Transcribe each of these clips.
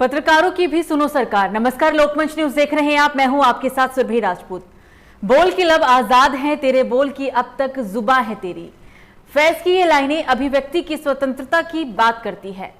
पत्रकारों की भी सुनो सरकार। नमस्कार, लोकमंच न्यूज देख रहे हैं आप। मैं हूं आपके साथ सुरभि राजपूत। बोल की लब आजाद है तेरे बोल की अब तक जुबां है तेरी। फैज की ये लाइनें अभिव्यक्ति की स्वतंत्रता की बात करती है,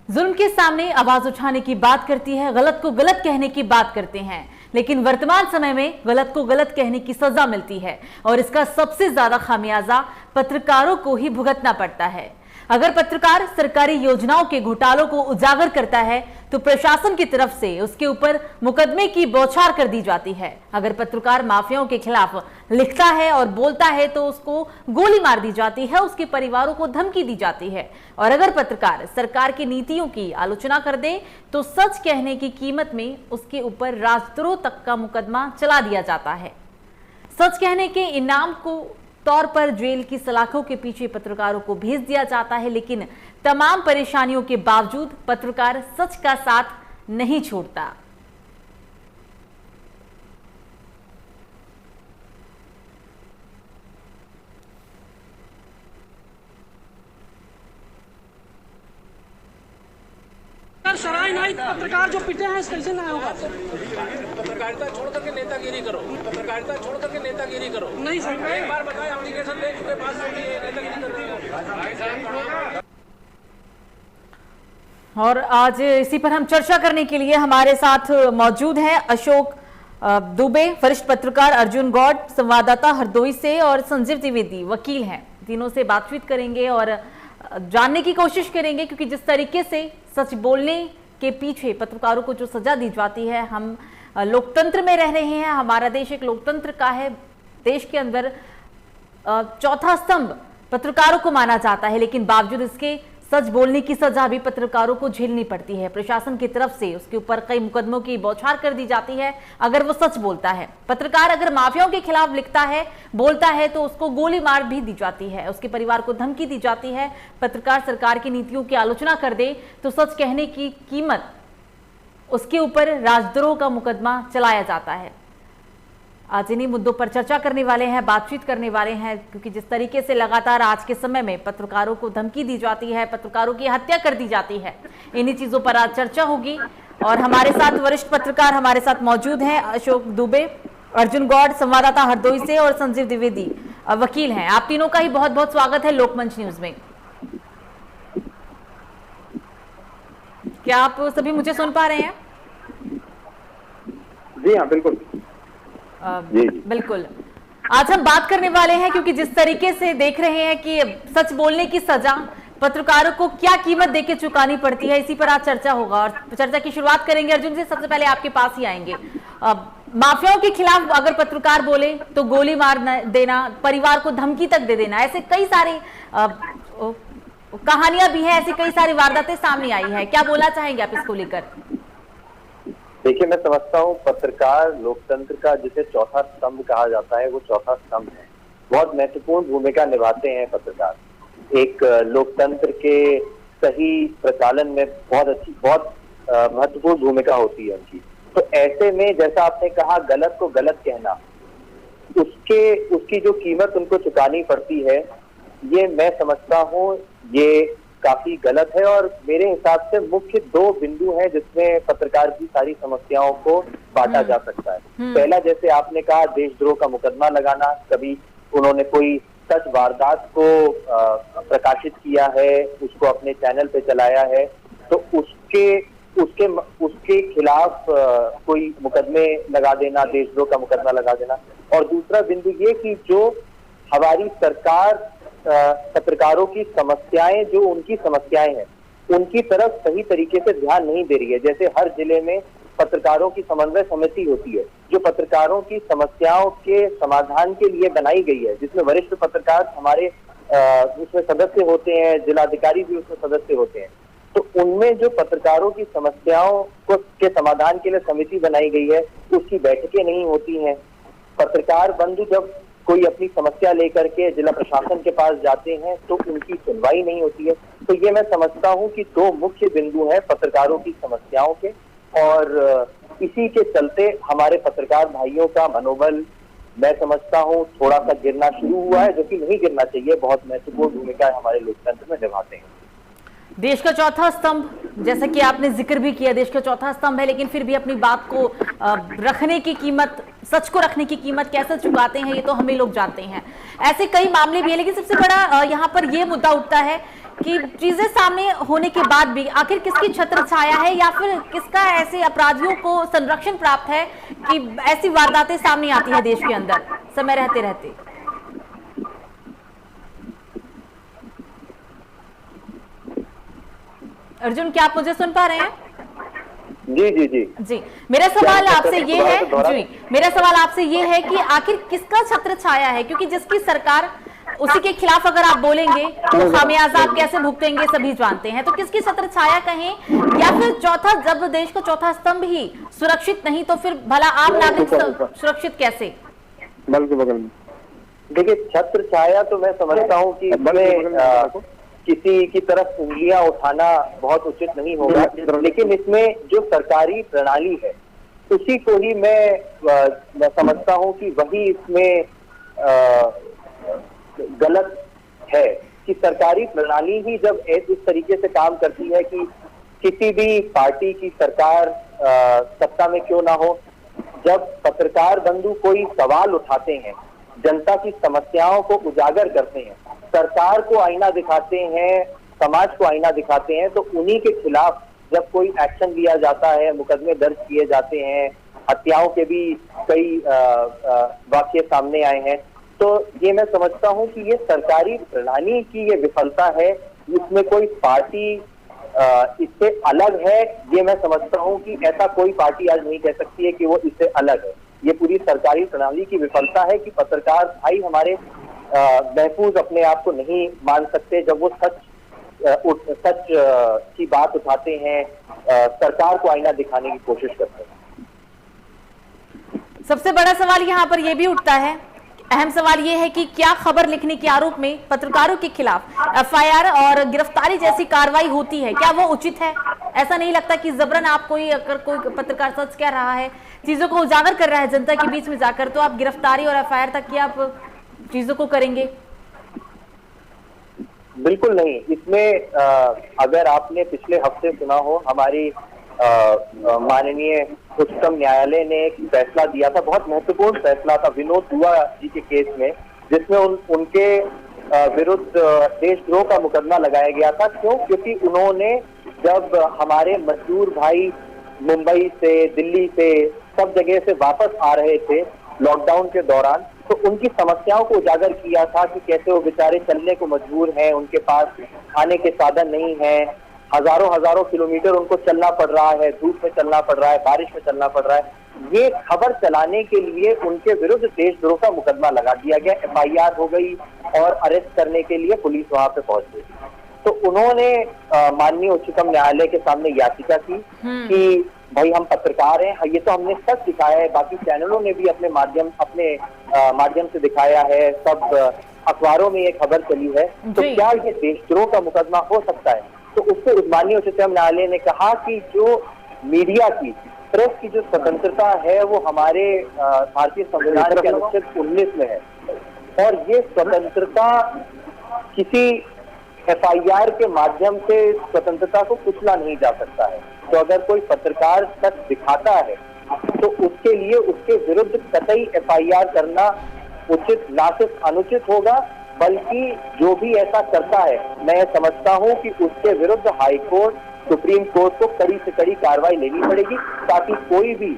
जुल्म के सामने आवाज उठाने की बात करती है, गलत को गलत कहने की बात करते हैं। लेकिन वर्तमान समय में गलत को गलत कहने की सजा मिलती है और इसका सबसे ज्यादा खामियाजा पत्रकारों को ही भुगतना पड़ता है। अगर पत्रकार सरकारी योजनाओं के घोटालों को उजागर करता है तो प्रशासन की तरफ से उसके ऊपर मुकदमे की बौछार कर दी जाती है। अगर पत्रकार माफियाओं के खिलाफ लिखता है और बोलता है तो उसको गोली मार दी जाती है, उसके परिवारों को धमकी दी जाती है। और अगर पत्रकार सरकार की नीतियों की आलोचना कर दे तो सच कहने की कीमत में उसके ऊपर राजद्रोह तक का मुकदमा चला दिया जाता है। सच कहने के इनाम को तौर पर जेल की सलाखों के पीछे पत्रकारों को भेज दिया जाता है। लेकिन तमाम परेशानियों के बावजूद पत्रकार सच का साथ नहीं छोड़ता। सराय नहीं, पत्रकार जो पिटे हैं कैसे ना होगा। पत्रकारिता छोड़ करके नेतागिरी करो, पत्रकारिता छोड़ करके नेतागिरी करो। नहीं सर, एक बार बताए एप्लीकेशन दे चुके पास नेतागिरी कर रहे हैं। और आज इसी पर हम चर्चा करने के लिए हमारे साथ मौजूद हैं अशोक दुबे, वरिष्ठ पत्रकार, अर्जुन गौड़, संवाददाता हरदोई से, और संजीव द्विवेदी वकील हैं। तीनों से बातचीत करेंगे और जानने की कोशिश करेंगे क्योंकि जिस तरीके से सच बोलने के पीछे पत्रकारों को जो सजा दी जाती है, हम लोकतंत्र में रह रहे हैं, हमारा देश एक लोकतंत्र का है। देश के अंदर चौथा स्तंभ पत्रकारों को माना जाता है, लेकिन बावजूद इसके सच बोलने की सजा भी पत्रकारों को झेलनी पड़ती है। प्रशासन की तरफ से उसके ऊपर कई मुकदमों की बौछार कर दी जाती है अगर वो सच बोलता है। पत्रकार अगर माफियाओं के खिलाफ लिखता है, बोलता है तो उसको गोली मार भी दी जाती है, उसके परिवार को धमकी दी जाती है। पत्रकार सरकार की नीतियों की आलोचना कर दे तो सच कहने की कीमत उसके ऊपर राजद्रोह का मुकदमा चलाया जाता है। आज इन्हीं मुद्दों पर चर्चा करने वाले हैं, बातचीत करने वाले हैं, क्योंकि जिस तरीके से लगातार आज के समय में पत्रकारों को धमकी दी जाती है, पत्रकारों की हत्या कर दी जाती है, इन्हीं चीजों पर आज चर्चा होगी। और हमारे साथ वरिष्ठ पत्रकार हमारे साथ मौजूद हैं, अशोक दुबे, अर्जुन गौड़, संवाददाता हरदोई से, और संजीव द्विवेदी वकील हैं। आप तीनों का ही बहुत बहुत स्वागत है लोकमंच न्यूज में। क्या आप सभी मुझे सुन पा रहे हैं? जी हाँ, बिल्कुल। बिल्कुल। आज हम बात करने वाले हैं क्योंकि जिस तरीके से देख रहे हैं कि सच बोलने की सजा पत्रकारों को क्या कीमत देके चुकानी पड़ती है, इसी पर आज चर्चा होगा। और चर्चा की शुरुआत करेंगे अर्जुन से। सबसे पहले आपके पास ही आएंगे। माफियाओं के खिलाफ अगर पत्रकार बोले तो गोली मार देना, परिवार को धमकी तक दे देना, ऐसे कई सारी कहानियां भी हैं, ऐसी कई सारी वारदातें सामने आई है। क्या बोलना चाहेंगे आप इसको लेकर? देखिए, मैं समझता हूँ पत्रकार लोकतंत्र का जिसे चौथा स्तंभ कहा जाता है, वो चौथा स्तंभ है। बहुत महत्वपूर्ण भूमिका निभाते हैं पत्रकार। एक लोकतंत्र के सही प्रचालन में बहुत महत्वपूर्ण भूमिका होती है उनकी। तो ऐसे में जैसा आपने कहा, गलत को गलत कहना, उसकी जो कीमत उनको चुकानी पड़ती है, ये मैं समझता हूँ ये काफी गलत है। और मेरे हिसाब से मुख्य दो बिंदु हैं जिसमें पत्रकार की सारी समस्याओं को बांटा जा सकता है। पहला, जैसे आपने कहा, देशद्रोह का मुकदमा लगाना। कभी उन्होंने कोई सच वारदात को प्रकाशित किया है, उसको अपने चैनल पे चलाया है, तो उसके खिलाफ कोई मुकदमे लगा देना, देशद्रोह का मुकदमा लगा देना। और दूसरा बिंदु ये कि जो हमारी सरकार पत्रकारों की समस्याएं, जो उनकी समस्याएं हैं, उनकी तरफ सही तरीके से ध्यान नहीं दे रही है। जैसे हर जिले में पत्रकारों की समन्वय समिति होती है जो पत्रकारों की समस्याओं के समाधान के लिए बनाई गई है, जिसमें वरिष्ठ पत्रकार हमारे उसमें सदस्य होते हैं, जिलाधिकारी भी उसमें सदस्य होते हैं। तो उनमें जो पत्रकारों की समस्याओं के समाधान के लिए समिति बनाई गई है, उसकी बैठकें नहीं होती हैं। पत्रकार बंधु जब कोई अपनी समस्या लेकर के जिला प्रशासन के पास जाते हैं तो उनकी सुनवाई नहीं होती है। तो ये मैं समझता हूँ कि दो मुख्य बिंदु हैं पत्रकारों की समस्याओं के, और इसी के चलते हमारे पत्रकार भाइयों का मनोबल मैं समझता हूँ थोड़ा सा गिरना शुरू हुआ है, जो कि नहीं गिरना चाहिए। बहुत महत्वपूर्ण भूमिका हमारे लोकतंत्र में निभाते हैं। देश का चौथा स्तंभ, जैसा कि आपने जिक्र भी किया, देश का चौथा स्तंभ है, लेकिन फिर भी अपनी बात को रखने की कीमत, सच को रखने की कीमत कैसे चुकाते हैं ये तो हम ही लोग जानते हैं। ऐसे कई मामले भी है, लेकिन सबसे बड़ा यहाँ पर ये मुद्दा उठता है कि चीजें सामने होने के बाद भी आखिर किसकी छत्र छाया है या फिर किसका ऐसे अपराधियों को संरक्षण प्राप्त है कि ऐसी वारदातें सामने आती है देश के अंदर समय रहते रहते। अर्जुन, क्या आप मुझे सुन पा रहे हैं? जी जी जी जी, मेरा सवाल आपसे ये है, जी मेरा सवाल आपसे ये है कि आखिर किसका छत्र छाया है, क्योंकि जिसकी सरकार उसी के खिलाफ अगर आप बोलेंगे तो खामियाजा आप कैसे भुगतेंगे सभी जानते हैं। तो किसकी छत्र छाया कहें, या फिर चौथा, जब देश का चौथा स्तंभ ही सुरक्षित नहीं तो फिर भला आम नागरिक सुरक्षित कैसे? बगल में देखिए, छत्र छाया तो मैं समझता हूँ कि किसी की तरफ उंगलियां उठाना बहुत उचित नहीं होगा, लेकिन इसमें जो सरकारी प्रणाली है उसी को ही मैं समझता हूँ कि वही इसमें गलत है कि सरकारी प्रणाली ही जब इस तरीके से काम करती है कि किसी भी पार्टी की सरकार सत्ता में क्यों ना हो, जब पत्रकार बंधु कोई सवाल उठाते हैं, जनता की समस्याओं को उजागर करते हैं, सरकार को आईना दिखाते हैं, समाज को आईना दिखाते हैं, तो उन्हीं के खिलाफ जब कोई एक्शन लिया जाता है, मुकदमे दर्ज किए जाते हैं, हत्याओं के भी कई वाकये सामने आए हैं, तो ये मैं समझता हूं कि ये सरकारी प्रणाली की ये विफलता है। इसमें कोई पार्टी इससे अलग है, ये मैं समझता हूं कि ऐसा कोई पार्टी आज नहीं कह सकती है कि वो इससे अलग है। ये पूरी सरकारी प्रणाली की विफलता है कि पत्रकार भाई हमारे महफूज अपने आप को नहीं मान सकते जब वो सच की बात उठाते हैं, सरकार को आईना दिखाने की कोशिश करते हैं। सबसे बड़ा सवाल यहाँ पर यह भी उठता है, अहम सवाल ये है कि क्या खबर लिखने के आरोप में पत्रकारों के खिलाफ एफआईआर और गिरफ्तारी जैसी कार्रवाई होती है, क्या वो उचित है? ऐसा नहीं लगता कि जबरन आप अगर कोई पत्रकार सच कह रहा है, चीजों को उजागर कर रहा है जनता के बीच में जाकर, तो आप गिरफ्तारी और एफआईआर तक की आप चीजों को करेंगे? बिल्कुल नहीं। इसमें अगर आपने पिछले हफ्ते सुना हो, हमारी माननीय उच्चतम न्यायालय ने एक फैसला दिया था, बहुत महत्वपूर्ण फैसला था विनोद दुआ जी के केस में, जिसमें उनके विरुद्ध देशद्रोह का मुकदमा लगाया गया था। क्यों? क्योंकि उन्होंने जब हमारे मजदूर भाई मुंबई से, दिल्ली से, सब जगह से वापस आ रहे थे लॉकडाउन के दौरान, तो उनकी समस्याओं को उजागर किया था कि कैसे वो बेचारे चलने को मजबूर हैं, उनके पास खाने के साधन नहीं है, हजारों किलोमीटर उनको चलना पड़ रहा है, धूप में चलना पड़ रहा है, बारिश में चलना पड़ रहा है। ये खबर चलाने के लिए उनके विरुद्ध देशद्रोह का मुकदमा लगा दिया गया, एफआईआर हो गई और अरेस्ट करने के लिए पुलिस वहां पे पहुंच गई। तो उन्होंने माननीय उच्चतम न्यायालय के सामने याचिका की कि भाई हम पत्रकार हैं, ये तो हमने सच दिखाया है, बाकी चैनलों ने भी अपने माध्यम से दिखाया है, सब अखबारों में ये खबर चली है, तो क्या ये देशद्रोह का मुकदमा हो सकता है? तो उससे माननीय उच्चतम न्यायालय ने कहा कि जो मीडिया की, प्रेस की जो स्वतंत्रता है वो हमारे भारतीय संविधान के अनुच्छेद 19 में है, और ये स्वतंत्रता किसी एफआईआर के माध्यम से स्वतंत्रता को कुचला नहीं जा सकता है। तो अगर कोई पत्रकार सच दिखाता है तो उसके लिए उसके विरुद्ध कतई एफआईआर करना उचित ना सिर्फ अनुचित होगा, बल्कि जो भी ऐसा करता है, मैं समझता हूं कि उसके विरुद्ध हाई कोर्ट, सुप्रीम कोर्ट को कड़ी से कड़ी कार्रवाई लेनी पड़ेगी, ताकि कोई भी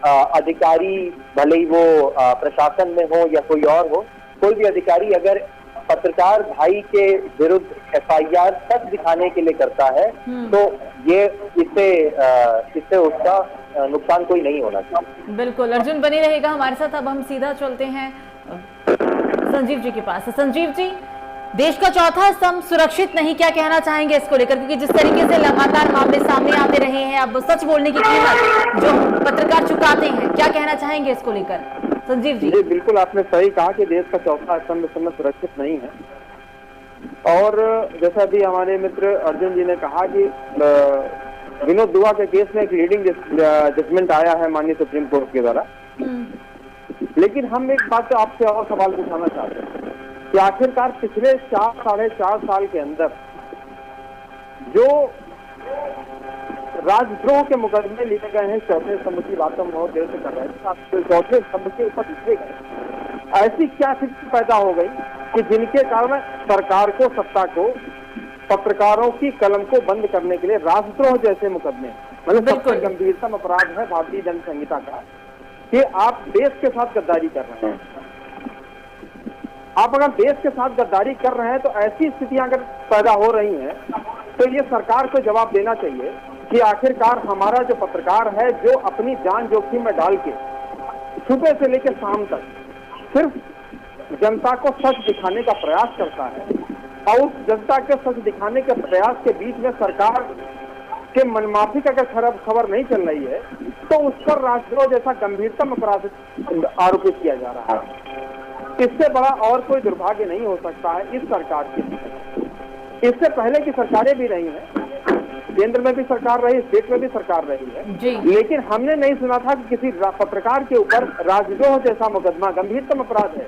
अधिकारी, भले ही वो प्रशासन में हो या कोई और हो, कोई भी अधिकारी अगर पत्रकार भाई के विरुद्ध एफआईआर सच दिखाने के लिए करता है तो ये इससे उसका नुकसान कोई नहीं होना चाहिए। बिल्कुल, अर्जुन बने रहेगा हमारे साथ। अब हम सीधा चलते हैं संजीव जी के पास। संजीव जी, देश का चौथा स्तंभ सुरक्षित नहीं, क्या कहना चाहेंगे इसको लेकर? क्योंकि जिस तरीके से लगातार मामले सामने आते रहे हैं, अब सच बोलने की कीमत जो पत्रकार चुकाते हैं, क्या कहना चाहेंगे इसको लेकर संजीव जी? जी बिल्कुल, आपने सही कहा कि देश का चौथा स्तंभ इस समय सुरक्षित नहीं है, और जैसा भी हमारे मित्र अर्जुन जी ने कहा कि विनोद दुआ के केस में एक लीडिंग जजमेंट आया है माननीय सुप्रीम कोर्ट के द्वारा, लेकिन हम एक बात तो आपसे और सवाल पूछना चाहते हैं कि आखिरकार पिछले 4 साढ़े 4 साल के अंदर जो राजद्रोह के मुकदमे लिए गए हैं चौथे स्तंभ की बात हम बहुत देर से कर रहे थे, चौथे स्तंभ के ऊपर लिखे गए। ऐसी क्या स्थिति पैदा हो गई कि जिनके कारण सरकार को, सत्ता को, पत्रकारों की कलम को बंद करने के लिए राजद्रोह जैसे मुकदमे, मतलब सबसे गंभीरतम अपराध है भारतीय दंड संहिता का कि आप देश के साथ गद्दारी कर रहे हैं। आप अगर देश के साथ गद्दारी कर रहे हैं तो ऐसी स्थितियां अगर पैदा हो रही हैं तो ये सरकार को जवाब देना चाहिए कि आखिरकार हमारा जो पत्रकार है, जो अपनी जान जोखिम में डाल के सुबह से लेकर शाम तक सिर्फ जनता को सच दिखाने का प्रयास करता है, और उस जनता के सच दिखाने के प्रयास के बीच में सरकार के मनमाफी का अगर खबर नहीं चल रही है तो उस पर राजद्रोह जैसा गंभीरतम अपराध आरोपित किया जा रहा है। इससे बड़ा और कोई दुर्भाग्य नहीं हो सकता है इस सरकार की। इससे पहले की सरकारें भी रही हैं, केंद्र में भी सरकार रही, स्टेट में भी सरकार रही है, लेकिन हमने नहीं सुना था कि किसी पत्रकार के ऊपर राजद्रोह जैसा मुकदमा गंभीरतम अपराध है,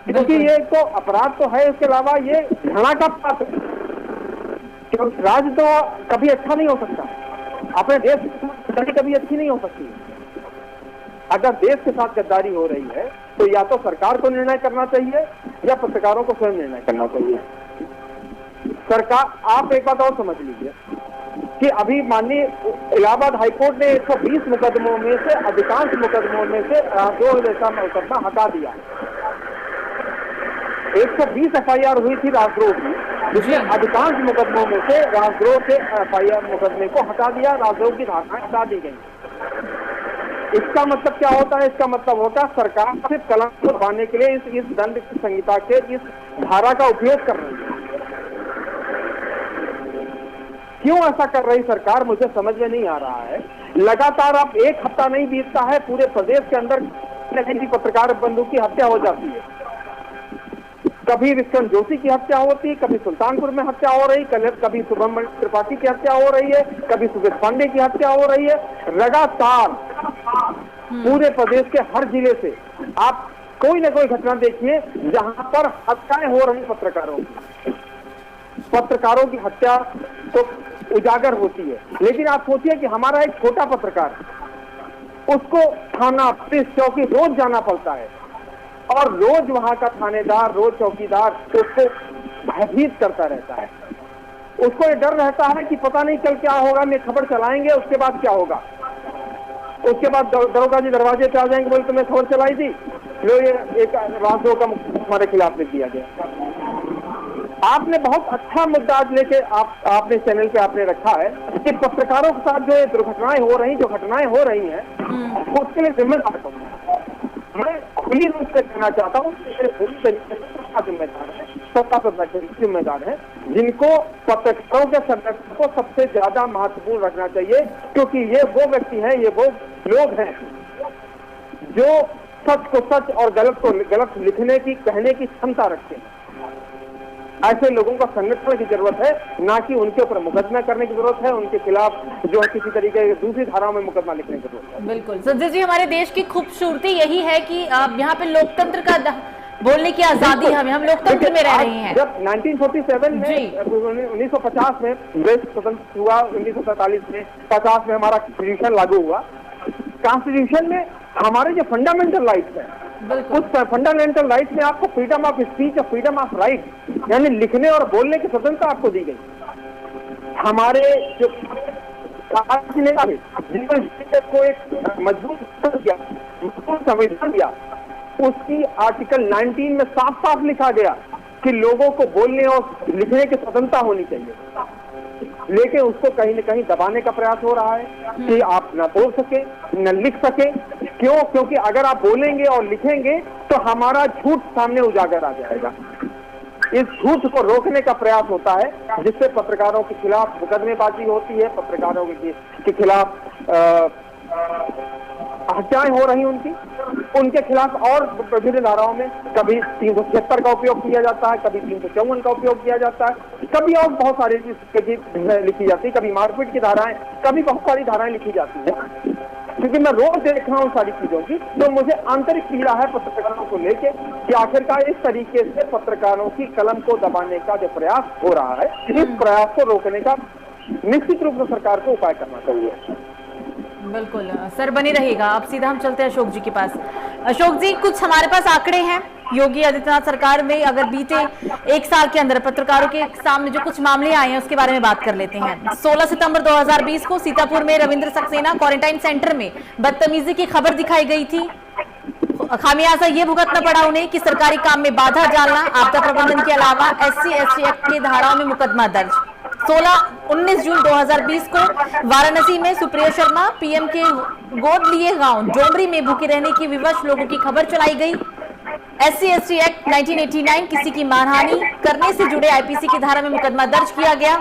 क्योंकि ये तो अपराध तो है, इसके अलावा ये घृणा का पात्र है। क्योंकि राजद्रोह कभी अच्छा नहीं हो सकता, अपने देश के साथ गद्दारी कभी अच्छी नहीं हो सकती। अगर देश के साथ गद्दारी हो रही है तो या तो सरकार को निर्णय करना चाहिए या पत्रकारों को स्वयं निर्णय करना चाहिए। सरकार, आप एक बात और समझ लीजिए कि अभी माननीय इलाहाबाद हाईकोर्ट ने 120 मुकदमों में से अधिकांश मुकदमों में से राजद्रोह जैसा मुकदमा हटा दिया। 120 FIR हुई थी राजद्रोह की, जिसमें अधिकांश मुकदमों में से राजद्रोह के FIR मुकदमे को हटा दिया, राजद्रोह की धारणाएं हटा दी गई। इसका मतलब क्या होता है? इसका मतलब होता है सरकार सिर्फ कलम को दबाने के लिए इस दंड संहिता के इस धारा का उपयोग कर रही है। क्यों ऐसा कर रही सरकार, मुझे समझ में नहीं आ रहा है। लगातार आप एक हफ्ता नहीं बीतता है, पूरे प्रदेश के अंदर कहीं पत्रकार बंधु की हत्या हो जाती है। कभी विक्रम जोशी की हत्या होती है, कभी सुल्तानपुर में हत्या हो रही, कभी सुब्रमण्यम त्रिपाठी की हत्या हो रही है, कभी सुबेश पांडे की हत्या हो रही है। लगातार पूरे प्रदेश के हर जिले से आप कोई ना कोई घटना देखिए जहां पर हत्याएं हो रही पत्रकारों की हत्या तो उजागर होती है। लेकिन आप सोचिए कि हमारा एक छोटा पत्रकार, उसको थाना, पुलिस, चौकी रोज जाना पड़ता है, और रोज वहां का थानेदार, रोज चौकीदार उसको भयभीत करता रहता है। उसको ये डर रहता है कि पता नहीं कल क्या होगा, मैं खबर चलाएंगे उसके बाद क्या होगा। उसके बाद दरोगा जी दरवाजे पे आ जाएंगे, बोले तुमने खबर चलाई थी, लो ये एक राजद्रोह का हमारे खिलाफ लिख दिया गया। आपने बहुत अच्छा मुद्दा आज लेके आपने चैनल पे आपने रखा है कि पत्रकारों के साथ जो दुर्घटनाएं हो रही, जो घटनाएं हो रही हैं, उसके लिए जिम्मेदार कौन है? मैं खुली रूप से कहना चाहता हूँ सत्ता पर जिम्मेदार है, जिनको पत्रकारों के संरक्षण को सबसे ज्यादा महत्वपूर्ण रखना चाहिए, क्योंकि ये वो व्यक्ति हैं, ये वो लोग हैं जो सच को सच और गलत को गलत लिखने की, कहने की क्षमता रखते हैं। ऐसे लोगों का संरक्षण की जरूरत है, ना कि उनके ऊपर मुकदमा करने की जरूरत है, उनके खिलाफ जो है किसी तरीके की दूसरी धाराओं में मुकदमा लिखने की जरूरत है। बिल्कुल संजय जी, हमारे देश की खूबसूरती यही है कि यहाँ पे लोकतंत्र का बोलने की आजादी, हम लोकतंत्र में रह रहे हैं। जब 1947 में 1950 में देश स्वतंत्र हुआ, 1947 में 50 में हमारा कॉन्स्टिट्यूशन लागू हुआ। कॉन्स्टिट्यूशन में हमारे जो फंडामेंटल राइट्स है, उस फंडामेंटल राइट में आपको फ्रीडम ऑफ स्पीच और फ्रीडम ऑफ राइट, यानी लिखने और बोलने की स्वतंत्रता आपको दी गई। हमारे जो नेता थे, जिन्होंने को एक मजबूत संविधान दिया, उसकी आर्टिकल 19 में साफ साफ लिखा गया कि लोगों को बोलने और लिखने की स्वतंत्रता होनी चाहिए, लेकिन उसको कहीं न कहीं दबाने का प्रयास हो रहा है कि आप न बोल सके, न लिख सके। क्यों? क्योंकि अगर आप बोलेंगे और लिखेंगे तो हमारा झूठ सामने उजागर आ जाएगा। इस झूठ को रोकने का प्रयास होता है, जिससे पत्रकारों के खिलाफ मुकदमेबाजी होती है, पत्रकारों के खिलाफ हत्याएं हो रही उनके खिलाफ, और विभिन्न धाराओं में कभी 376 का उपयोग किया जाता है, कभी 354 का उपयोग किया जाता है, कभी और बहुत सारी लिखी जाती है, कभी मारपीट की धाराएं, कभी बहुत सारी धाराएं लिखी जाती है। क्योंकि मैं रोज देख रहा हूँ सारी चीजों की, तो मुझे आंतरिक पीड़ा है पत्रकारों को लेके कि आखिरकार इस तरीके से पत्रकारों की कलम को दबाने का जो प्रयास हो रहा है, इस प्रयास को रोकने का निश्चित रूप से सरकार को उपाय करना चाहिए। बिल्कुल सर, बनी रहेगा। अब सीधा हम चलते हैं अशोक जी के पास। अशोक जी, कुछ हमारे पास आंकड़े हैं योगी आदित्यनाथ सरकार में, अगर बीते एक साल के अंदर पत्रकारों के सामने जो कुछ मामले आए हैं उसके बारे में बात कर लेते हैं। 16 सितंबर 2020 को सीतापुर में रविंद्र सक्सेना क्वारंटाइन सेंटर में बदतमीजी की खबर दिखाई गई थी। खामियाजा ये भुगतना पड़ा उन्हें कि सरकारी काम में बाधा डालना, आपदा प्रबंधन के अलावा SC/ST एक्ट की धाराओं में मुकदमा दर्ज। 19 जून 2020 को वाराणसी में सुप्रिया शर्मा PM के गोद लिए गांव डोमरी में भूखे रहने की विवश लोगों की खबर चलाई गई। SC/ST एक्ट 1989 किसी की मानहानि करने से जुड़े IPC की धारा में मुकदमा दर्ज किया गया।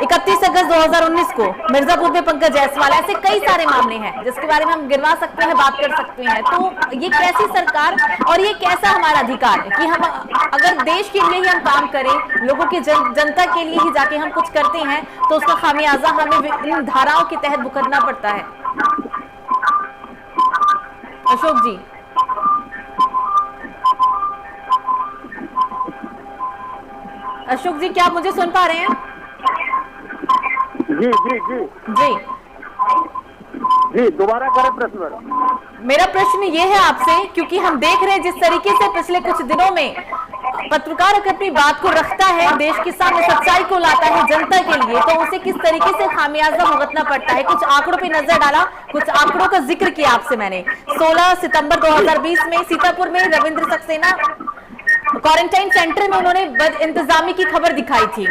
31 अगस्त 2019 को मिर्जापुर में पंकज जायसवाल, ऐसे कई सारे मामले हैं जिसके बारे में हम गिनवा सकते हैं, बात कर सकते हैं। तो ये कैसी सरकार और ये कैसा हमारा अधिकार है कि हम अगर देश के लिए ही हम काम करें, लोगों की जनता के लिए ही जाके हम कुछ करते हैं, तो उसका खामियाजा हमें इन धाराओं के तहत भुगतना पड़ता है। अशोक जी, अशोक जी, क्या आप मुझे सुन पा रहे हैं? जी जी जी जी जी, दोबारा करें प्रश्न। मेरा प्रश्न ये है आपसे, क्योंकि हम देख रहे हैं जिस तरीके से पिछले कुछ दिनों में पत्रकार अपनी बात को रखता है, देश के सामने सच्चाई को लाता है जनता के लिए, तो उसे किस तरीके से खामियाजा भुगतना पड़ता है। कुछ आंकड़ों पे नजर डाला, कुछ आंकड़ों का जिक्र किया आपसे मैंने। 16 सितंबर 2020 में सीतापुर में रविंद्र सक्सेना क्वारंटाइन सेंटर में उन्होंने बद इंतजामी की खबर दिखाई थी।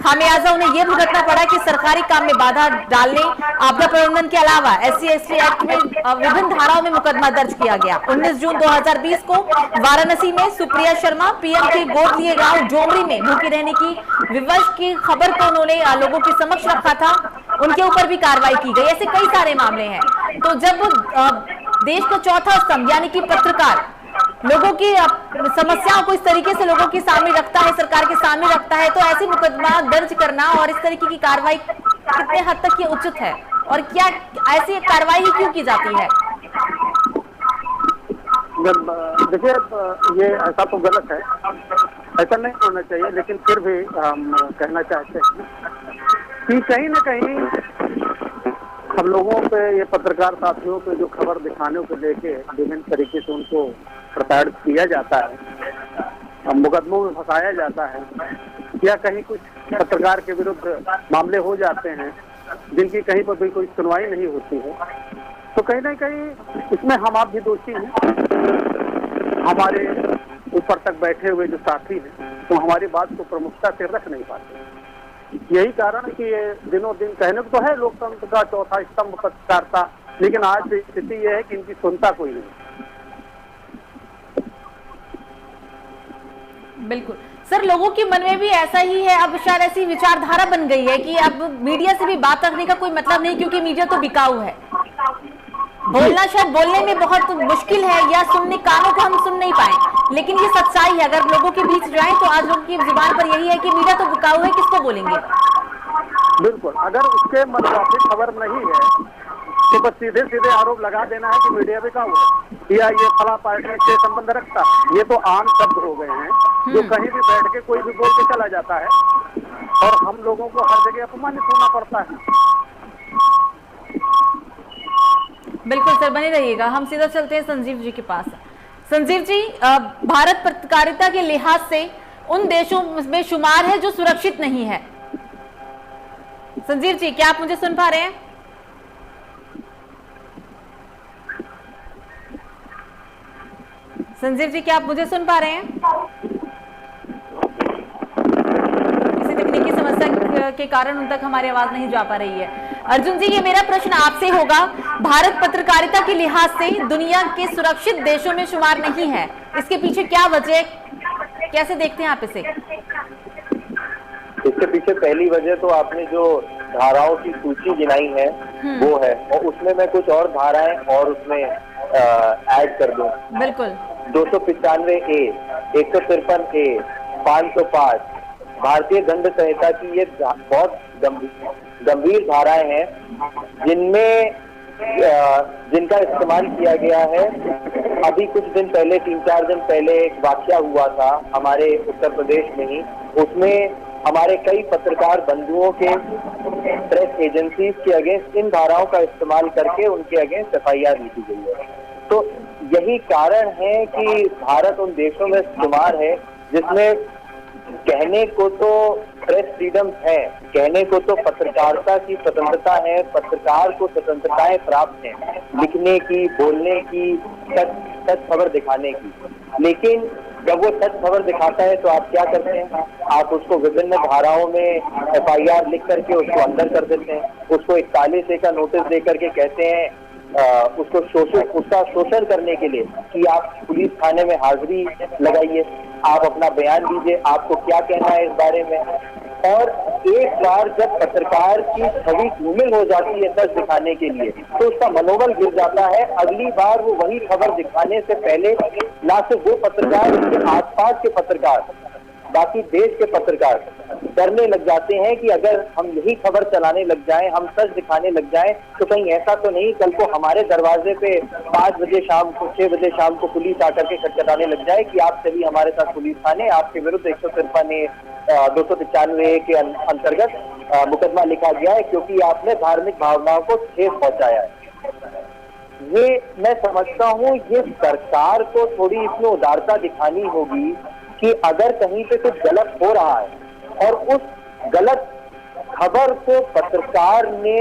खामियाजा उन्हें यह भुगतना पड़ा कि सरकारी काम में बाधा डालने, आपदा प्रबंधन के अलावा SC/ST एक्ट में विभिन्न धाराओं में मुकदमा दर्ज किया गया। 19 जून 2020 को वाराणसी में सुप्रिया शर्मा PM के गोद लिए गांव डोमरी में भूखे रहने की विवश की खबर को उन्होंने लोगों के समक्ष रखा था, उनके ऊपर भी कार्रवाई की गई। ऐसे कई सारे मामले हैं। तो जब देश का चौथा स्तंभ यानी कि पत्रकार लोगों की समस्याओं को इस तरीके से लोगों के सामने रखता है, सरकार के सामने रखता है, तो ऐसी मुकदमा दर्ज करना और इस तरीके की कार्रवाई कितने हद तक ये उचित है, और क्या ऐसी कार्रवाई ही क्यों की जाती है? देखिए, ये ऐसा तो गलत है, ऐसा नहीं होना चाहिए, लेकिन फिर भी हम कहना चाहते हैं कि कहीं ना कहीं हम लोगों पे, ये पत्रकार साथियों पे जो खबर दिखाने को लेके विभिन्न तरीके से उनको प्रताड़ित किया जाता है, मुकदमों में फंसाया जाता है, या कहीं कुछ पत्रकार के विरुद्ध मामले हो जाते हैं जिनकी कहीं पर भी कोई सुनवाई नहीं होती है, तो कहीं ना कहीं इसमें हम आप भी दोषी हैं। हमारे ऊपर तक बैठे हुए जो साथी हैं तो हमारी बात को प्रमुखता से रख नहीं पाते। यही कारण कि ये दिनों दिन, कहने को तो है लोकतंत्र का चौथा स्तंभ पत्रकारिता, लेकिन आज स्थिति ये है कि इनकी सुनता कोई नहीं। बिल्कुल सर, लोगों के मन में भी ऐसा ही है। अब शायद ऐसी विचारधारा बन गई है कि अब मीडिया से भी बात रखने का कोई मतलब नहीं, क्योंकि मीडिया तो बिकाऊ है। बोलना शायद बोलने में बहुत मुश्किल है, या सुनने कानों को हम सुन नहीं पाए, लेकिन ये सच्चाई है। अगर लोगों के बीच जाए तो आज लोगों की जुबान पर यही है कि मीडिया तो बिकाऊ है, किसको बोलेंगे। बिल्कुल, अगर उसके मतलब खबर नहीं है तो बस सीधे सीधे आरोप लगा देना है कि मीडिया बिकाऊ है या ये फला पार्टी से संबंध रखता है। ये तो आम शब्द हो गए हैं जो कहीं भी बैठ के कोई भी बोल के चला जाता है, और हम लोगों को हर जगह अपमानित होना पड़ता है। बिल्कुल सर, बने रहिएगा। हम सीधा चलते हैं संजीव जी के पास। संजीव जी, भारत पत्रकारिता के लिहाज से उन देशों में शुमार है जो सुरक्षित नहीं है। संजीव जी, क्या आप मुझे सुन पा रहे हैं? संजीव जी, क्या आप मुझे सुन पा रहे हैं? किसी तकनीकी समस्या के कारण उन तक हमारी आवाज नहीं जा पा रही है। अर्जुन जी, ये मेरा प्रश्न आपसे होगा। भारत पत्रकारिता के लिहाज से दुनिया के सुरक्षित देशों में शुमार नहीं है, इसके पीछे क्या वजह, कैसे देखते हैं आप इसे? इसके पीछे पहली वजह तो आपने जो धाराओं की सूची गिनाई है वो है, और उसमें मैं कुछ और धाराएं और उसमें ऐड कर दूं। बिल्कुल। 295A, 153A, 505 भारतीय दंड संहिता की ये बहुत गंभीर धाराएं हैं, जिनमें जिनका इस्तेमाल किया गया है। अभी कुछ दिन पहले, 3-4 दिन पहले एक वाकया हुआ था हमारे उत्तर प्रदेश में ही, उसमें हमारे कई पत्रकार बंधुओं के प्रेस एजेंसीज के अगेंस्ट इन धाराओं का इस्तेमाल करके उनके अगेंस्ट FIR लिखी गई है। तो यही कारण है कि भारत उन देशों में शुमार है जिसमें कहने को तो प्रेस फ्रीडम है, कहने को तो पत्रकारिता की स्वतंत्रता है, पत्रकार को स्वतंत्रताएं प्राप्त हैं, लिखने की, बोलने की, सच खबर दिखाने की। लेकिन जब वो सच खबर दिखाता है तो आप क्या करते हैं? आप उसको विभिन्न धाराओं में FIR लिख करके उसको अंदर कर देते हैं, उसको 41A का नोटिस दे करके कहते हैं उसका शोषण करने के लिए कि आप पुलिस थाने में हाजिरी लगाइए, आप अपना बयान दीजिए, आपको क्या कहना है इस बारे में। और एक बार जब पत्रकार की छवि धूमिल हो जाती है सच दिखाने के लिए, तो उसका मनोबल गिर जाता है। अगली बार वो वही खबर दिखाने से पहले ना सिर्फ वो पत्रकार, उसके आसपास के पत्रकार, बाकी देश के पत्रकार डरने लग जाते हैं कि अगर हम यही खबर चलाने लग जाएं, हम सच दिखाने लग जाएं, तो कहीं ऐसा तो नहीं कल को हमारे दरवाजे पे 5 बजे शाम को, 6 बजे शाम को पुलिस आकर के खटखटाने लग जाए कि आप चलिए हमारे साथ पुलिस थाने, आपके विरुद्ध 295 के अंतर्गत मुकदमा लिखा गया है क्योंकि आपने धार्मिक भावनाओं को ठेस पहुंचाया है। ये मैं समझता हूँ ये सरकार को थोड़ी इसमें उदारता दिखानी होगी कि अगर कहीं पे कुछ गलत हो रहा है और उस गलत खबर को पत्रकार ने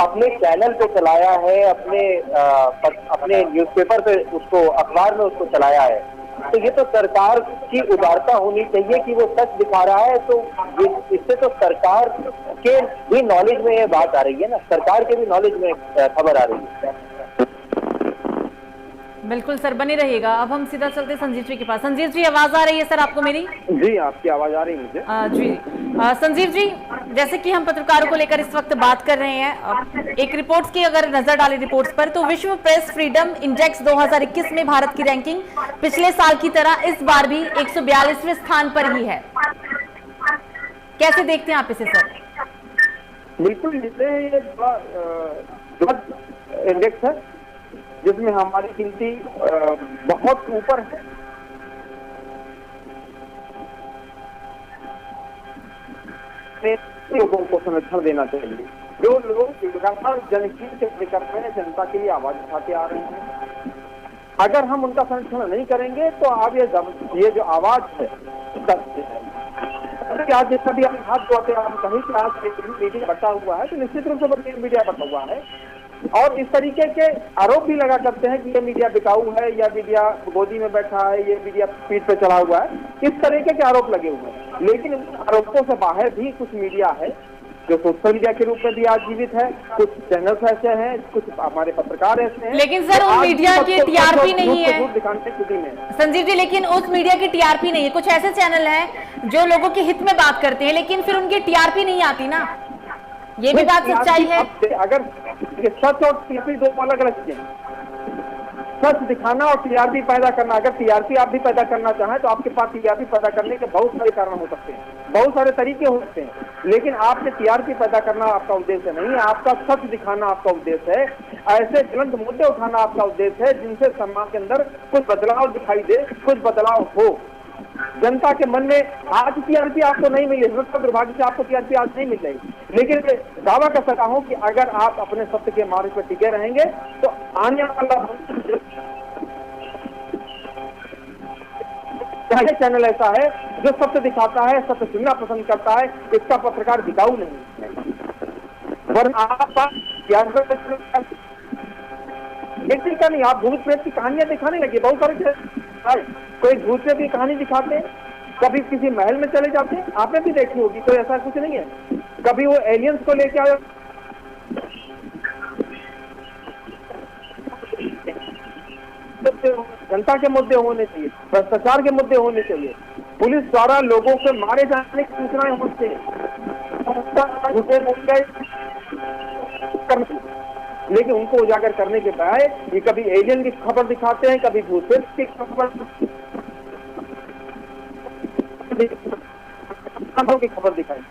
अपने चैनल पे चलाया है, अपने न्यूज़पेपर पे, उसको अखबार में उसको चलाया है, तो ये तो सरकार की उदारता होनी चाहिए कि वो सच दिखा रहा है। तो इससे तो सरकार के भी नॉलेज में ये बात आ रही है ना, सरकार के भी नॉलेज में खबर आ रही है। बिल्कुल सर, बने रहिएगा। अब हम सीधा चलते संजीव जी के पास। संजीव जी, आवाज आ रही है सर आपको मेरी? जी, आपकी आवाज आ रही है मुझे। जी संजीव जी, जैसे कि हम पत्रकारों को लेकर इस वक्त बात कर रहे हैं, एक रिपोर्ट्स की अगर नजर डालें रिपोर्ट्स पर, तो विश्व प्रेस फ्रीडम इंडेक्स 2021 में भारत की रैंकिंग पिछले साल की तरह इस बार भी 142वें स्थान पर ही है। कैसे देखते हैं आप इसे सर? बिल्कुल, ये इंडेक्स है जिसमें हमारी गिनती बहुत ऊपर है। लोगों को संरक्षण देना चाहिए। जो लोग लगातार जनहित के कर रहे हैं, जनता के लिए आवाज उठाते आ रहे हैं, अगर हम उनका संरक्षण नहीं करेंगे तो अब ये जो आवाज है आज जैसा भी हम हाथ धोते हैं, हम कहीं कि आज मीडिया बटा हुआ है, तो निश्चित रूप से मीडिया बटा हुआ है। और इस तरीके के आरोप भी लगा करते हैं कि ये मीडिया बिकाऊ है, या मीडिया गोदी में बैठा है, ये मीडिया पीठ पे चढ़ा हुआ है, इस तरीके के आरोप लगे हुए हैं। लेकिन आरोपों से बाहर भी कुछ मीडिया है जो सोशल मीडिया के रूप में भी आज जीवित है, कुछ चैनल्स ऐसे हैं, कुछ हमारे पत्रकार ऐसे हैं। लेकिन सर उन मीडिया की TRP नहीं है संजीव जी, लेकिन उस मीडिया की TRP नहीं है। कुछ ऐसे चैनल हैं जो लोगों के हित में बात करते हैं, लेकिन फिर उनकी TRP नहीं आती ना, ये भी बात सच्चाई है। अगर सच और TRP दो अलग अलग चीजें, सच दिखाना और TRP पैदा करना, अगर TRP आप भी पैदा करना चाहें तो आपके पास TRP पैदा करने के बहुत सारे कारण हो सकते हैं, बहुत सारे तरीके हो सकते हैं, लेकिन आपके TRP पैदा करना आपका उद्देश्य नहीं है, आपका सच दिखाना आपका उद्देश्य है, ऐसे ज्वलंत मुद्दे उठाना आपका उद्देश्य है जिनसे समाज के अंदर कुछ बदलाव दिखाई दे, कुछ बदलाव हो। जनता के मन में आज TRP आपको नहीं मिली, दुर्भाग्य से आपको TRP आज नहीं मिल रही, लेकिन दावा कर सकता हूं कि अगर आप अपने सत्य के मार्ग पर टिके रहेंगे तो आने वाला चैनल ऐसा है जो सत्य दिखाता है, सत्य सुनना पसंद करता है, इसका पत्रकार बिकाऊ नहीं है। वरना आप का नहीं, आप भूत प्रेत की कहानियां दिखाने लगे, बहुत सारे कोई भूत प्रेत की कहानी दिखाते हैं, कभी किसी महल में चले जाते हैं, आपने भी देखी होगी, कोई ऐसा कुछ नहीं है। कभी वो एलियंस को लेके आए, जनता के मुद्दे होने चाहिए, भ्रष्टाचार के मुद्दे होने चाहिए, पुलिस द्वारा लोगों के मारे जाने की सूचनाएं होती हैं, लेकिन उनको उजागर करने के बजाय ये कभी एलियन की खबर दिखाते हैं, कभी भूत की खबर दिखाई।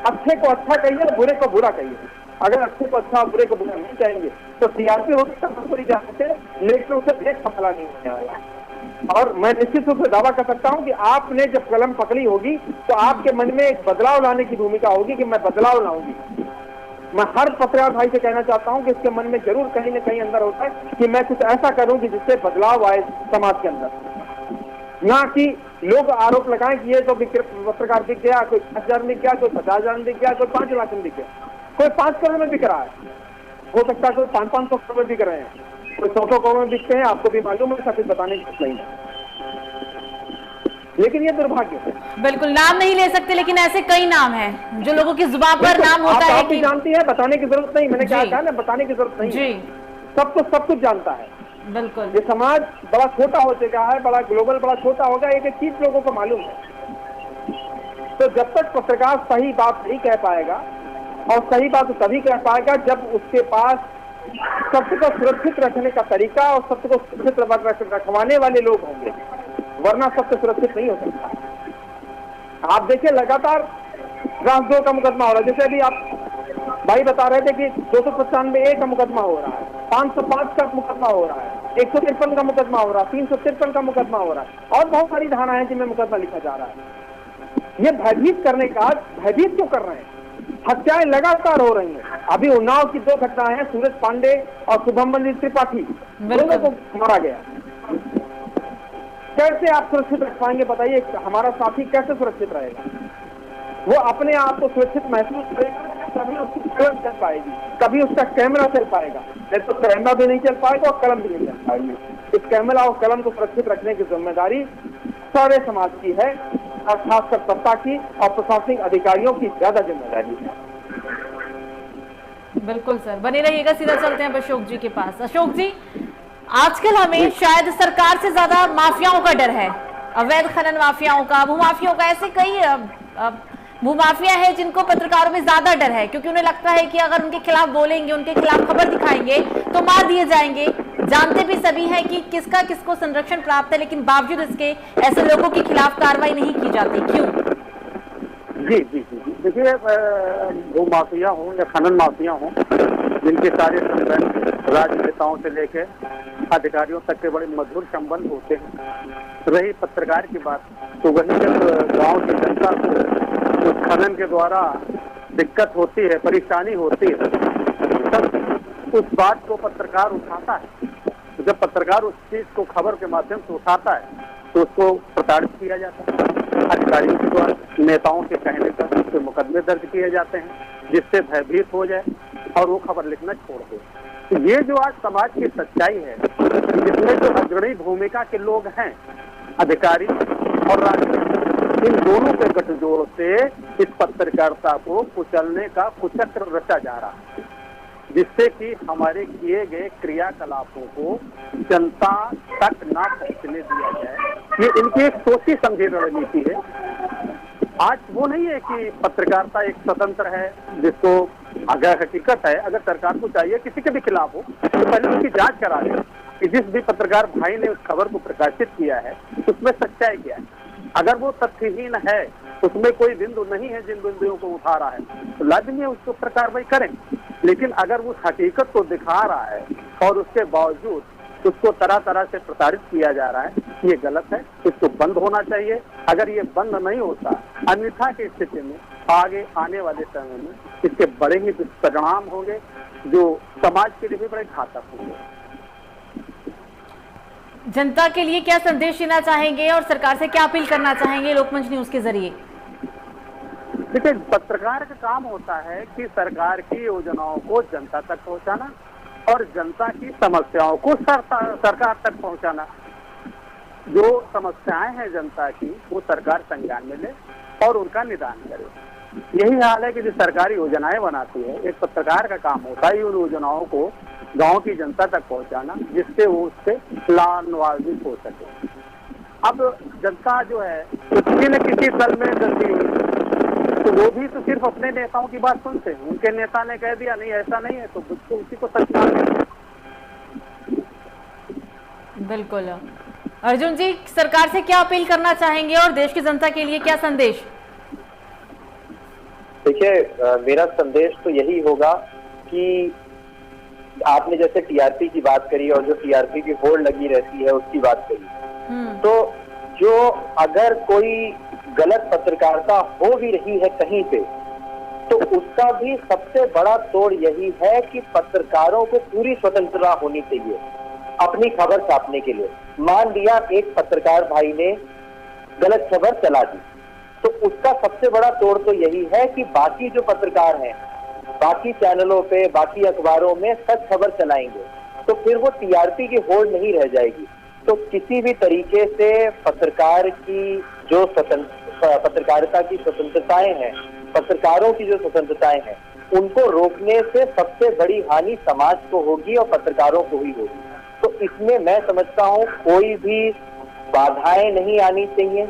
अच्छे को अच्छा कहिए, बुरे को बुरा कहिए। अगर अच्छे को अच्छा बुरे को बुरा नहीं कहेंगे तो सीआरपी हो पूरी जा सकते हैं, लेकिन उसे एक हमला नहीं होने वाला। और मैं निश्चित रूप से दावा कर सकता हूं कि आपने जब कलम पकड़ी होगी तो आपके मन में एक बदलाव लाने की भूमिका होगी कि मैं बदलाव लाऊंगी। मैं हर पत्रकार भाई से कहना चाहता हूं कि इसके मन में जरूर कहीं न कहीं अंदर होता है कि मैं कुछ ऐसा करूं कि जिससे बदलाव आए समाज के अंदर, ना कि लोग आरोप लगाएं कि ये तो पत्रकार बिक गया, कोई 10,000 में बिक गया, कोई 50,000 में बिक गया, कोई 5 लाख में बिक गया, कोई 5 करोड़ में बिक रहा है, हो सकता है कोई 500 करोड़ में बिक रहे हैं, कोई 100 करोड़ में बिकते हैं, आपको भी मालूम है, सब कुछ बताने की कुछ नहीं है। लेकिन ये दुर्भाग्य है। बिल्कुल नाम नहीं ले सकते, लेकिन ऐसे कई नाम हैं जो लोगों की जुबान पर नाम होता है आप भी जानती है, बताने की जरूरत नहीं, मैंने क्या कहा ना, बताने की जरूरत नहीं जी, सब कुछ जानता है। बिल्कुल ये समाज बड़ा छोटा हो चुका है, बड़ा ग्लोबल बड़ा छोटा होगा, एक चीज लोगों को मालूम है। तो जब तक पत्रकार सही बात नहीं कह पाएगा, और सही बात तभी कह पाएगा जब उसके पास सत्य को सुरक्षित रखने का तरीका और सत्य को सुरक्षित रखवाने वाले लोग होंगे, वरना सत्य सुरक्षित नहीं हो सकता। आप देखिए लगातार राजद्रोह का मुकदमा हो रहा है, जैसे अभी आप भाई बता रहे थे कि 295A का मुकदमा हो रहा है, 505 का मुकदमा हो रहा है, 153 का मुकदमा हो रहा है, 353 का मुकदमा हो रहा है, और बहुत सारी धाराएं हैं जिनमें मुकदमा लिखा जा रहा है। ये भयभीत करने का, भयभीत क्यों कर रहे हैं? हत्याएं लगातार हो रही हैं। अभी उन्नाव की 2 घटनाएं हैं, सूरज पांडे और शुभम त्रिपाठी, दोनों को मारा गया। कैसे आप सुरक्षित रख पाएंगे बताइए? हमारा साथी कैसे सुरक्षित रहेगा? वो अपने आप को सुरक्षित महसूस करेगा तभी उसकी कलम चल पाएगी, कभी उसका कैमरा चल पाएगा, नहीं तो कैमरा भी नहीं चल पाएगा और कलम भी नहीं चल पाएगी। इस कैमरा और कलम को सुरक्षित रखने की जिम्मेदारी सारे समाज की है, और खासकर सत्ता की और प्रशासनिक अधिकारियों की ज्यादा जिम्मेदारी है। बिल्कुल सर, बने रहिएगा। सीधा चलते हैं अशोक जी के पास। अशोक जी, आजकल हमें शायद सरकार से ज्यादा माफियाओं का डर है, अवैध खनन माफियाओं का, भूमाफियाओं का। ऐसे कई भूमाफिया है जिनको पत्रकारों में ज्यादा डर है, क्योंकि उन्हें लगता है कि अगर उनके खिलाफ बोलेंगे, उनके खिलाफ खबर दिखाएंगे तो मार दिए जाएंगे। जानते भी सभी हैं कि किसका किसको संरक्षण प्राप्त है, लेकिन बावजूद इसके ऐसे लोगों के खिलाफ कार्रवाई नहीं की जाती, क्यों? जी जी जी देखिए, भूमाफिया हो या खनन माफिया हो, जिनके सारे संबंध राजनेताओं से लेकर अधिकारियों तक के बड़े मधुर संबंध होते हैं। रही पत्रकार की बात, तो वही जब गांव की जनता को उस खनन के द्वारा दिक्कत होती है, परेशानी होती है, तब उस बात को पत्रकार उठाता है। जब पत्रकार उस चीज को खबर के माध्यम से उठाता है तो उसको प्रताड़ित किया जाता है अधिकारियों के द्वारा, नेताओं के कहने पर उस पर मुकदमे दर्ज किए जाते हैं, जिससे भयभीत हो जाए और वो खबर लिखना छोड़ दे। तो ये जो आज समाज की सच्चाई है, जिसमें जो अग्रणी भूमिका के लोग हैं, अधिकारी और राजनीतिक, इन दोनों के गठजोड़ से इस पत्रकारिता को कुचलने का कुचक्र रचा जा रहा है, जिससे कि हमारे किए गए क्रियाकलापों को जनता तक ना पहुंचने दिया जाए। ये इनकी एक सोची समझी रणनीति है। आज वो नहीं है कि पत्रकारिता एक स्वतंत्र है, जिसको अगर हकीकत है, अगर सरकार को चाहिए किसी के भी खिलाफ हो तो पहले उसकी जांच करा दे कि जिस भी पत्रकार भाई ने उस खबर को प्रकाशित किया है उसमें सच्चाई क्या है। अगर वो तथ्यहीन है, उसमें कोई बिंदु नहीं है जिन बिंदुओं को उठा रहा है, तो लाजिमी है उसको पर कार्रवाई करें। लेकिन अगर वो हकीकत को दिखा रहा है और उसके बावजूद उसको तरह तरह से प्रताड़ित किया जा रहा है, ये गलत है, इसको बंद होना चाहिए। अगर ये बंद नहीं होता, अन्यथा की स्थिति में आगे आने वाले समय में इसके बड़े ही दुष्परिणाम होंगे, जो समाज के लिए भी बड़े घातक होंगे। जनता के लिए क्या संदेश देना चाहेंगे और सरकार से क्या अपील करना चाहेंगे लोकमंच न्यूज के जरिए? देखिए, पत्रकार का काम होता है कि सरकार की योजनाओं को जनता तक पहुंचाना और जनता की समस्याओं को सरकार तक पहुंचाना। जो समस्याएं हैं जनता की, वो सरकार संज्ञान में ले और उनका निदान करे। यही हाल है कि जो सरकारी योजनाएं बनाती है, एक पत्रकार का काम होता है उन योजनाओं को गांव की जनता तक पहुंचाना, जिससे वो उससे लाभान्वित हो सके। अब जनता जो है किसी न किसी तल में गलती हुई, तो वो भी तो सिर्फ अपने नेताओं की बात सुनते हैं। उनके नेता ने कह दिया नहीं ऐसा नहीं है, तो उसी को सच मानते। बिल्कुल। अर्जुन जी, सरकार से क्या अपील करना चाहेंगे और देश की जनता के लिए क्या संदेश? देखिए, मेरा संदेश तो यही होगा कि आपने जैसे टीआरपी की बात करी और जो टीआरपी की होड़ लगी रहती है उसकी बात करी, तो जो अगर कोई गलत पत्रकारिता हो भी रही है कहीं पे, तो उसका भी सबसे बड़ा तोड़ यही है कि पत्रकारों को पूरी स्वतंत्रता होनी चाहिए अपनी खबर छापने के लिए। मान लिया एक पत्रकार भाई ने गलत खबर चला दी, तो उसका सबसे बड़ा तोड़ तो यही है कि बाकी जो पत्रकार हैं बाकी चैनलों पे बाकी अखबारों में सच खबर चलाएंगे, तो फिर वो टीआरपी की होड़ नहीं रह जाएगी। तो किसी भी तरीके से पत्रकार की जो पत्रकारिता की स्वतंत्रताएं हैं, पत्रकारों की जो स्वतंत्रताएं हैं, उनको रोकने से सबसे बड़ी हानि समाज को होगी और पत्रकारों को ही होगी। तो इसमें मैं समझता हूँ कोई भी बाधाएं नहीं आनी चाहिए,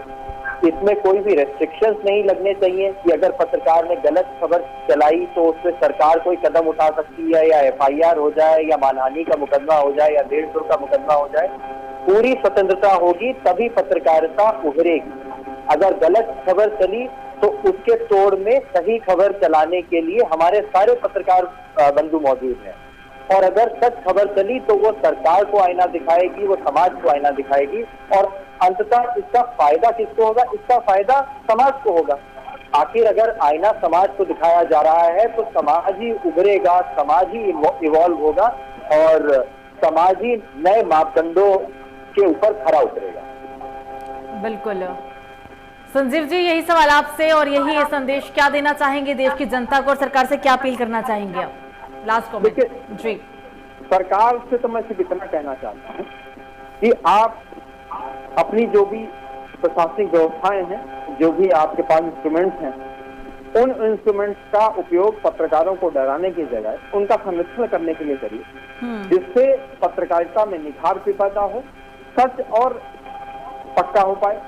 इसमें कोई भी रेस्ट्रिक्शंस नहीं लगने चाहिए कि अगर पत्रकार ने गलत खबर चलाई तो उस पर सरकार कोई कदम उठा सकती है या एफआईआर हो जाए या मानहानि का मुकदमा हो जाए या 150 का मुकदमा हो जाए। पूरी स्वतंत्रता होगी तभी पत्रकारिता उभरेगी। अगर गलत खबर चली तो उसके तोड़ में सही खबर चलाने के लिए हमारे सारे पत्रकार बंधु मौजूद हैं, और अगर सच खबर चली तो वो सरकार को आईना दिखाएगी, वो समाज को आईना दिखाएगी, और अंततः इसका फायदा किसको होगा? इसका फायदा समाज को होगा। आखिर अगर आईना समाज को दिखाया जा रहा है तो समाज ही उभरेगा, समाज ही इवॉल्व होगा और समाज ही नए मापदंडों के ऊपर खरा उतरेगा। बिल्कुल संजीव जी, यही सवाल आपसे और यही संदेश क्या देना चाहेंगे देश की जनता को और सरकार से क्या अपील करना चाहेंगे आप? लास्ट कमेंट जी। सरकार से तो मैं सिर्फ इतना कहना चाहता हूँ कि आप अपनी जो भी प्रशासनिक व्यवस्थाएं हैं, जो भी आपके पास इंस्ट्रूमेंट्स हैं, उन इंस्ट्रूमेंट्स का उपयोग पत्रकारों को डराने की जगह उनका संरक्षण करने के लिए करिए, जिससे पत्रकारिता में निखार भी पैदा हो, सच और पक्का हो पाए।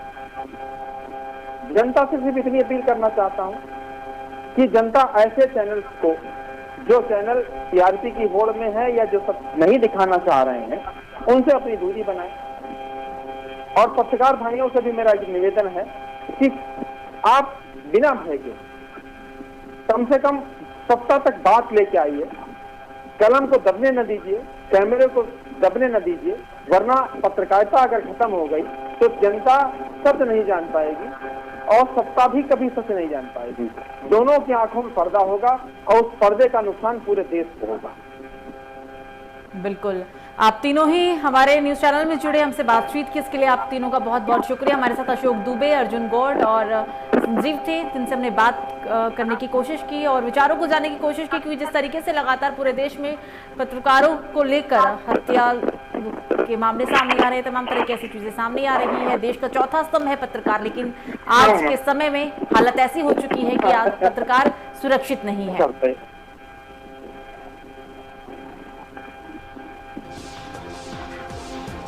जनता से सिर्फ इतनी अपील करना चाहता हूं कि जनता ऐसे चैनल्स को, जो चैनल टीआरपी की होड़ में है या जो सब नहीं दिखाना चाह रहे हैं, उनसे अपनी दूरी बनाए। और पत्रकार भाइयों से भी मेरा एक निवेदन है कि आप बिना भय के कम से कम सत्ता तक बात लेके आइए, कलम को दबने न दीजिए, कैमरे को दबने न दीजिए, वरना पत्रकारिता अगर खत्म हो गई तो जनता सत्य नहीं जान पाएगी और सत्ता भी कभी सच नहीं जान पाएगी। दोनों की आंखों में पर्दा होगा और उस पर्दे का नुकसान पूरे देश को होगा। बिल्कुल, आप तीनों ही हमारे न्यूज चैनल में जुड़े, हमसे बातचीत की, इसके लिए आप तीनों का बहुत बहुत शुक्रिया। हमारे साथ अशोक दुबे, अर्जुन गौड़ और संजीव थे, जिनसे हमने बात करने की कोशिश की और विचारों को जानने की कोशिश की, क्योंकि जिस तरीके से लगातार पूरे देश में पत्रकारों को लेकर हत्या के मामले सामने आ रहे हैं, तमाम तरह की ऐसी चीजें सामने आ रही हैं। देश का चौथा स्तंभ है पत्रकार, लेकिन आज के समय में हालत ऐसी हो चुकी है कि आज पत्रकार सुरक्षित नहीं है।